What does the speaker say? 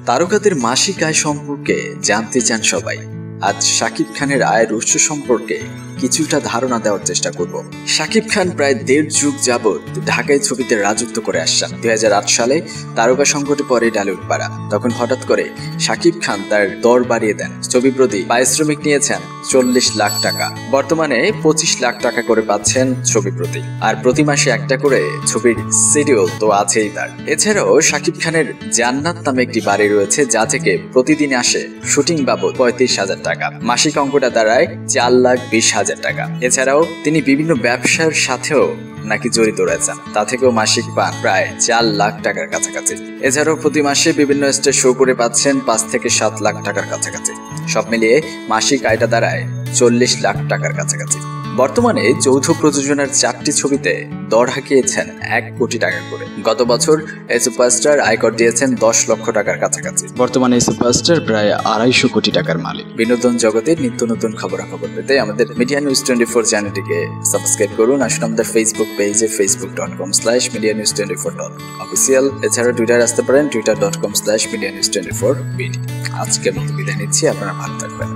তারকাদের মাসিক আয় সম্পর্কে জানতে চান সবাই। আজ শাকিব খানের আয়ের উৎস সম্পর্কে কিছুটা ধারণা দেওয়ার চেষ্টা করব। শাকিব খান প্রায় 1.5 যুগ যাবৎ ঢাকায় ছবিতে রাজত্ব করে আসছেন। 2008 সালে তারকা সংকটে পড়ে ঢালিউড পাড়া। তখন হঠাৎ করে শাকিব খান তার দর বাড়িয়ে দেন। ছবি প্রতি পারিশ্রমিক নিয়েছেন 40 লাখ টাকা। বর্তমানে 25 লাখ টাকা করে পাচ্ছেন ছবি প্রতি। আর প্রতি মাসে একটা করে ছবির শিডিউল তো আছেই তার। এছাড়াও শাকিব খানের জান্নাত নামে একটি বাড়ি রয়েছে, যা থেকে প্রতিদিন আসে শুটিং বাবদ 35,000 টাকা। মাসিক অঙ্কটা দাঁড়ায় 4,20,000 টাকা। এছাড়াও তিনি বিভিন্ন ব্যবসার সাথেও নাকি জড়িত রয়েছেন, তা থেকেও মাসিক পান প্রায় 4 লাখ টাকার কাছাকাছি। এছাড়াও প্রতি মাসে বিভিন্ন স্টেজ শো করে পাচ্ছেন 5 থেকে 7 লাখ টাকার কাছাকাছি। সব মিলিয়ে মাসিক আয়টা দাঁড়ায় 40 লাখ টাকার কাছাকাছি। বর্তমানে যৌথ প্রযোজনার 4টি ছবিতে দর হাঁকিয়েছেন 1 কোটি টাকা করে। গত বছর এই সুপারস্টার আয়কর দিয়েছেন 10 লক্ষ টাকার কাছাকাছি। বর্তমানে এই সুপারস্টার প্রায় 250 কোটি টাকার মালিক। বিনোদন জগতের নিত্য নতুন খবরাখবর পেতে আমাদের মিডিয়া নিউজ 24 চ্যানেলটিকে সাবস্ক্রাইব করুন। আসুন আমাদের ফেসবুক পেজে facebook.com/medianews24.official। এছাড়া টুইটার আসতে পারেন twitter.com/medianews24bd। আজকের মতো বিদায় নিচ্ছি, আপনারা ভালো থাকবেন।